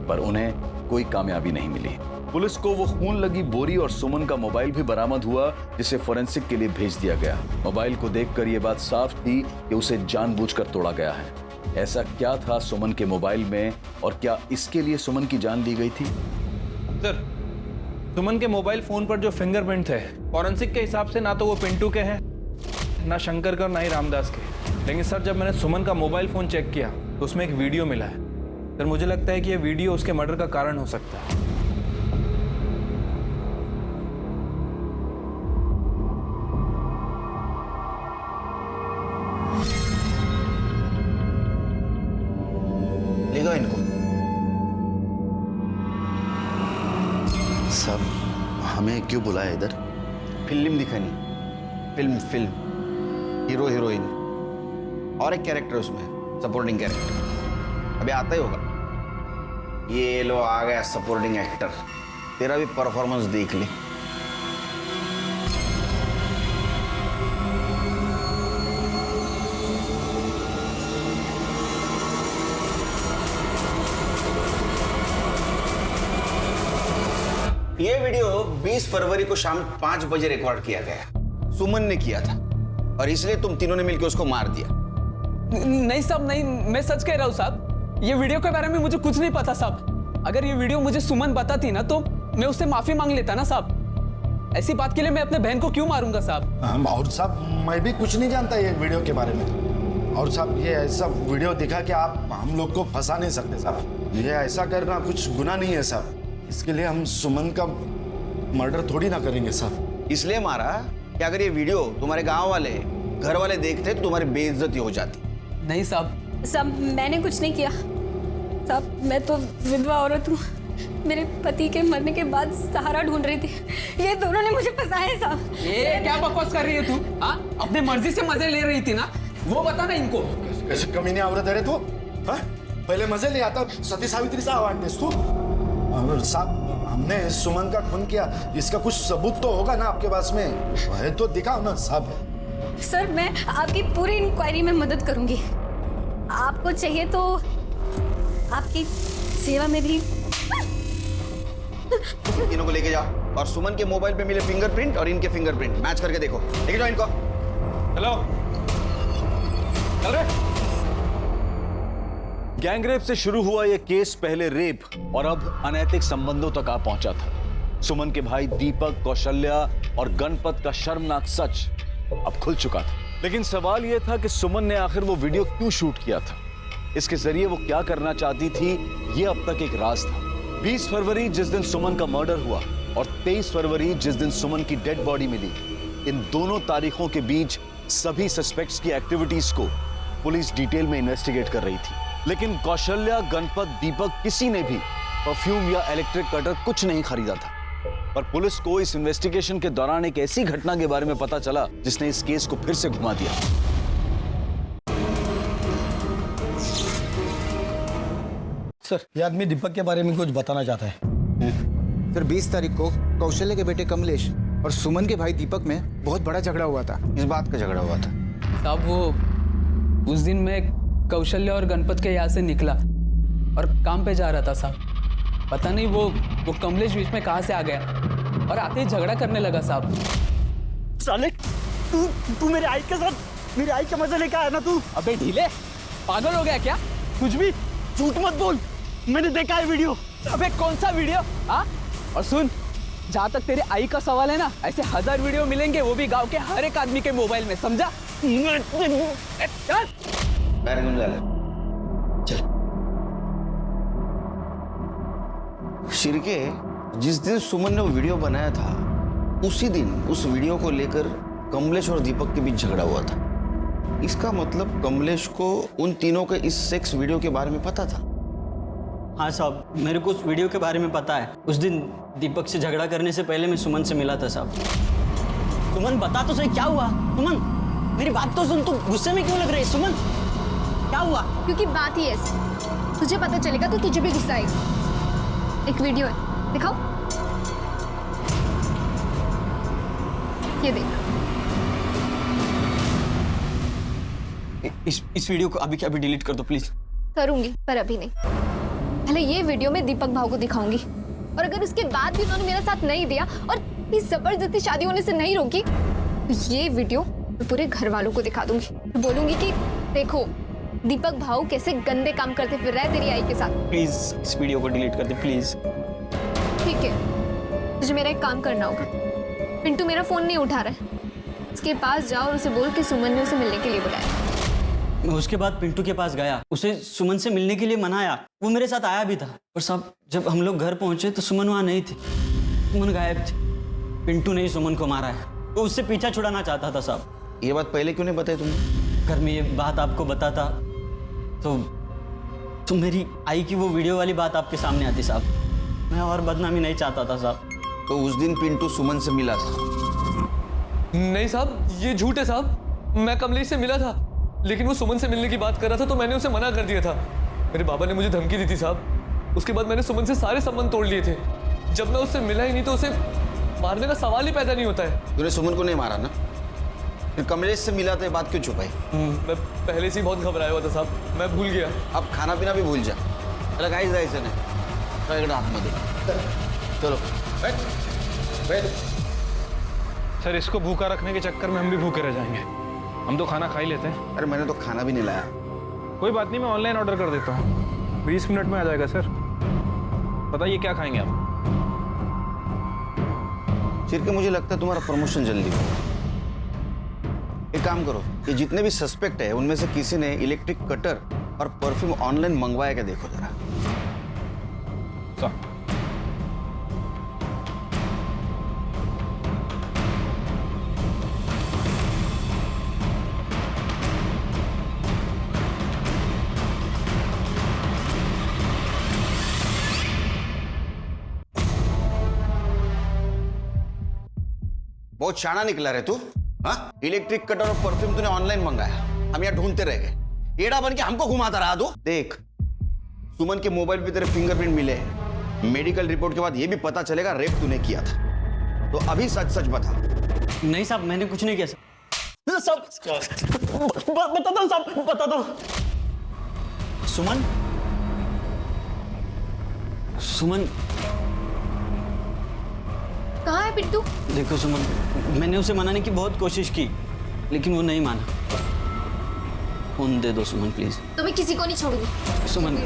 पर उन्हें कोई कामयाबी नहीं मिली। पुलिस को वो खून लगी बोरी और सुमन का मोबाइल भी बरामद हुआ, जिसे फोरेंसिक के लिए भेज दिया गया। मोबाइल को देखकर ये बात साफ थी कि उसे जानबूझकर तोड़ा गया है। ऐसा क्या था सुमन के मोबाइल में और क्या इसके लिए सुमन की जान ली गई थी? सर, सुमन के मोबाइल फोन पर जो फिंगरप्रिंट थे फॉरेंसिक के हिसाब से ना तो वो पिंटू के हैं, ना शंकर के और ना ही रामदास के। लेकिन सर, जब मैंने सुमन का मोबाइल फोन चेक किया तो उसमें एक वीडियो मिला है। सर, मुझे लगता है कि ये वीडियो उसके मर्डर का कारण हो सकता है। लेगा इनको सब हमें क्यों बुलाया इधर? फिल्म दिखानी, फिल्म हीरो हीरोइन और एक कैरेक्टर उसमें सपोर्टिंग कैरेक्टर अभी आता ही होगा। ये लो आ गया सपोर्टिंग एक्टर, तेरा भी परफॉर्मेंस देख ले। ये वीडियो 20 फरवरी को शाम 5 बजे रिकॉर्ड किया गया। सुमन ने किया था और इसलिए तुम तीनों ने मिलकर उसको मार दिया। नहीं साहब, नहीं, मैं सच कह रहा हूँ साहब। ये वीडियो के बारे में मुझे कुछ नहीं पता साहब। अगर ये वीडियो मुझे सुमन बताती ना तो मैं उससे माफी मांग लेता ना साहब। ऐसी बात के लिए मैं अपने बहन को क्यों मारूंगा साहब? और साहब मैं भी कुछ नहीं जानता ये वीडियो के बारे में। और साहब ये ऐसा वीडियो दिखा कि आप हम लोग को फंसा नहीं सकते साहब। ये ऐसा करना कुछ गुनाह नहीं है साहब। इसके लिए हम सुमन का मर्डर थोड़ी ना करेंगे साहब। इसलिए मारा कि अगर ये वीडियो तुम्हारे गांव वाले घर वाले देखते तो तुम्हारी बेइज्जती हो जाती। नहीं साहब। साहब मैंने कुछ नहीं किया साहब। मैं तो विधवा औरत हूँ। मेरे पति के मरने के बाद सहारा ढूंढ रही थी। ये दोनों ने मुझे फंसाया साहब। ये क्या बकवास कर रही है तू? हाँ, अपने मर्जी से मजे ले रही थी ना, वो बता ना इनको। कैसे कमीनी औरत है रे तू? हाँ? पहले मजे ले आता, सती सावित्री सा आवाज देस तू। और साहब हमने सुमन का खून किया, इसका कुछ सबूत तो होगा ना आपके पास में? है तो दिखाओ ना साहब। सर मैं आपकी पूरी इंक्वायरी में मदद करूंगी। आपको चाहिए तो आपकी सेवा में भी। तीनों को लेके जाओ और सुमन के मोबाइल पे मिले फिंगरप्रिंट और इनके फिंगरप्रिंट मैच करके देखो। लेके जाओ इनको। हेलो, चल रहे। गैंगरेप से शुरू हुआ यह केस पहले रेप और अब अनैतिक संबंधों तक आ पहुंचा था। सुमन के भाई दीपक, कौशल्या और गणपत का शर्मनाक सच अब खुल चुका था। लेकिन सवाल यह था कि सुमन ने आखिर वो वीडियो क्यों शूट किया था, इसके जरिए वो क्या करना चाहती थी, ये अब तक एक राज था। 20 फरवरी जिस दिन सुमन का मर्डर हुआ और 23 फरवरी जिस दिन सुमन की डेड बॉडी मिली, इन दोनों तारीखों के बीच सभी सस्पेक्ट्स की एक्टिविटीज को पुलिस डिटेल में इन्वेस्टिगेट कर रही थी। लेकिन कौशल्या, गणपत, दीपक किसी ने भी परफ्यूम या इलेक्ट्रिक कटर कुछ नहीं खरीदा था। पर पुलिस को इस इन्वेस्टिगेशन के दौरान एक ऐसी घटना के बारे में पता चला जिसने इस केस को फिर से घुमा दिया। सर, ये आदमी दीपक के बारे में कुछ बताना चाहता है। सर 20 तारीख को कौशल्या के बेटे कमलेश और सुमन के भाई दीपक में बहुत बड़ा झगड़ा हुआ था। इस बात का झगड़ा हुआ था साहब, वो उस दिन मैं कौशल्या और गणपत के यहाँ से निकला और काम पे जा रहा था साहब। पता नहीं वो कमलेश बीच में कहाँ से आ गया और आते ही झगड़ा करने लगा साहब। साले तू मेरे आई के साथ मेरी आई का मजा लेके आया ना तू? अबे ढीले, पागल हो गया क्या? कुछ भी झूठ मत बोल, मैंने देखा है वीडियो। अबे कौन सा वीडियो? हाँ, और सुन, जहाँ तक तेरे आई का सवाल है ना, ऐसे 1000 वीडियो मिलेंगे, वो भी गांव के हर एक आदमी के मोबाइल में, समझा? चल शिरके, जिस दिन सुमन ने वो वीडियो बनाया था उसी दिन उस वीडियो को लेकर कमलेश और दीपक के बीच झगड़ा हुआ था। इसका मतलब कमलेश को उन तीनों के इस सेक्स वीडियो के बारे में पता था। हाँ साहब, मेरे को उस वीडियो के बारे में पता है। उस दिन दीपक से झगड़ा करने से पहले मैं सुमन से मिला था साहब। सुमन बता तो सही, क्या हुआ? सुमन मेरी बात तो सुन, तू गुस्से में क्यों लग रही है? सुमन क्या हुआ? क्योंकि बात ही ऐसी, तुझे पता चलेगा तो तुझे भी गुस्सा आएगा। एक वीडियो है, दिखाओ। ये देख। इस वीडियो को अभी के अभी डिलीट कर दो प्लीज। करूंगी, पर अभी नहीं। पहले ये वीडियो मैं दीपक भाव को दिखाऊंगी और अगर उसके बाद भी उन्होंने मेरा साथ नहीं दिया और इस जबरदस्ती शादी होने से नहीं रोकी तो ये वीडियो मैं पूरे घर वालों को दिखा दूंगी। बोलूंगी कि देखो, दीपक भाऊ कैसे गंदे काम करते फिर रहा है तेरी आई के साथ। प्लीज इस वीडियो को डिलीट कर दे प्लीज। ठीक है, मुझे मेरा एक काम करना होगा। पिंटू मेरा फोन नहीं उठा रहा है, उसके पास जाओ और उसे बोल कि सुमन ने उसे मिलने के लिए बुलाया। मैं उसके बाद पिंटू के पास गया, उसे सुमन से मिलने के लिए मनाया, वो मेरे साथ आया भी था। और साहब जब हम लोग घर पहुंचे तो सुमन वहाँ नहीं थी, सुमन गायब थी। पिंटू ने ही सुमन को मारा है, वो उससे पीछा छुड़ाना चाहता था साहब। ये बात पहले क्यों नहीं बताई तुमने? अगर मैं ये बात आपको बताता तो मेरी आई की वो वीडियो वाली बात आपके सामने आती साहब। मैं और बदनामी नहीं चाहता था साहब। तो उस दिन पिंटू सुमन से मिला था? नहीं साहब, ये झूठ है साहब। मैं कमलेश से मिला था, लेकिन वो सुमन से मिलने की बात कर रहा था तो मैंने उसे मना कर दिया था। मेरे बाबा ने मुझे धमकी दी थी साहब। उसके बाद मैंने सुमन से सारे संबंध तोड़ लिए थे। जब मैं उससे मिला ही नहीं तो उसे मारने का सवाल ही पैदा नहीं होता है। तूने सुमन को नहीं मारा ना? फिर कमलेश से मिला तो ये बात क्यों छुपाई? मैं पहले से ही बहुत घबराया हुआ था साहब, मैं भूल गया। अब खाना पीना भी भूल जा। चलो गाइस जायचं नाही, हाथ मध्ये चलो बैठ बैठ। सर इसको भूखा रखने के चक्कर में हम भी भूखे रह जाएंगे। हम तो खाना खा ही लेते हैं। अरे मैंने तो खाना भी नहीं लाया। कोई बात नहीं, मैं ऑनलाइन ऑर्डर कर देता हूँ, 20 मिनट में आ जाएगा सर। बताइए क्या खाएंगे आप? चिर के मुझे लगता है तुम्हारा प्रमोशन जल्दी हो। एक काम करो, ये जितने भी सस्पेक्ट है उनमें से किसी ने इलेक्ट्रिक कटर और परफ्यूम ऑनलाइन मंगवाया क्या देखो जरा। बहुत शाना निकला रे तू। हाँ, इलेक्ट्रिक कटर और परफ्यूम तूने ऑनलाइन मंगाया, हम यहाँ ढूंढते रह गए। एड़ा बन के हमको घुमाता रहा तू। देख, सुमन के मोबाइल पे तेरे फिंगरप्रिंट मिले, मेडिकल रिपोर्ट के बाद ये भी पता चलेगा रेप तूने किया था। तो अभी सच सच बता। नहीं साहब, मैंने कुछ नहीं किया साहब। बताता हूँ साहब, बताता हूँ। सुमन सुमन कहाँ है पिंटू? देखो सुमन, मैंने उसे मनाने की बहुत कोशिश की, लेकिन वो नहीं माना। फोन दे दो सुमन प्लीज। तो मैं किसी को नहीं छोड़ूंगी। सुमन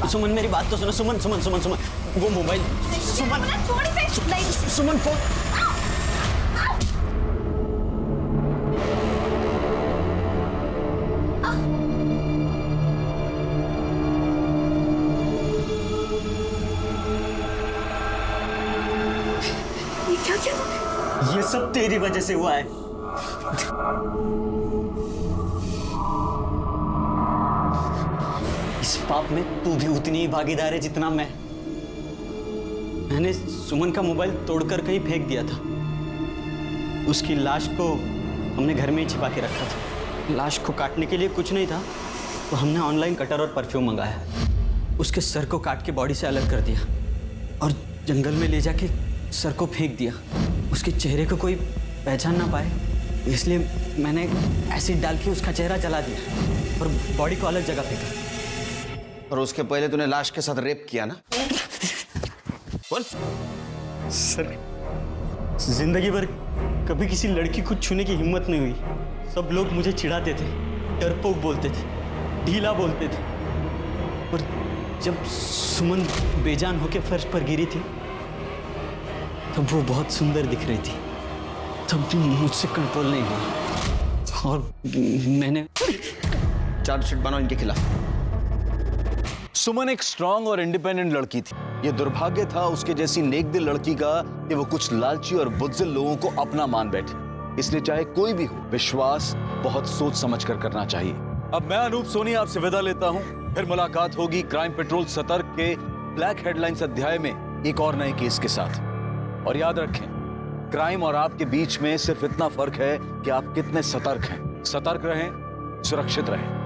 सुमन मेरी बात तो सुनो। सुमन सुमन सुमन सुमन वो मोबाइल। सुमन सुमन फोन। ये सब तेरी वजह से हुआ है। इस पाप में तू भी उतनी ही भागीदार है जितना मैं। मैंने सुमन का मोबाइल तोड़कर कहीं फेंक दिया था। उसकी लाश को हमने घर में ही छिपा के रखा था। लाश को काटने के लिए कुछ नहीं था तो हमने ऑनलाइन कटर और परफ्यूम मंगाया। उसके सर को काट के बॉडी से अलग कर दिया और जंगल में ले जाके सर को फेंक दिया। उसके चेहरे को कोई पहचान ना पाए, इसलिए मैंने एसिड डाल के उसका चेहरा जला दिया और बॉडी को अलग जगह फेंका। और उसके पहले तूने लाश के साथ रेप किया ना? बोल। सर, जिंदगी भर कभी किसी लड़की को छूने की हिम्मत नहीं हुई। सब लोग मुझे चिढ़ाते थे, डरपोक बोलते थे, ढीला बोलते थे। और जब सुमन बेजान होकर फर्श पर गिरी थी तब वो बहुत सुंदर दिख रही थी, तब भी मुझसे कंट्रोल नहीं हुआ और मैंने चार्जशीट बनाओ इनके खिलाफ। सुमन एक स्ट्रांग और इंडिपेंडेंट लड़की थी। यह दुर्भाग्य था उसके जैसी नेकदिल लड़की का कि वो कुछ लालची और बुज़दिल लोगों को अपना मान बैठे। इसलिए चाहे कोई भी हो, विश्वास बहुत सोच समझ कर करना चाहिए। अब मैं अनूप सोनी आपसे विदा लेता हूं। फिर मुलाकात होगी क्राइम पेट्रोल सतर्क के ब्लैक हेडलाइंस अध्याय में एक और नए केस के साथ। और याद रखें, क्राइम और आपके बीच में सिर्फ इतना फर्क है कि आप कितने सतर्क हैं। सतर्क रहें, सुरक्षित रहें।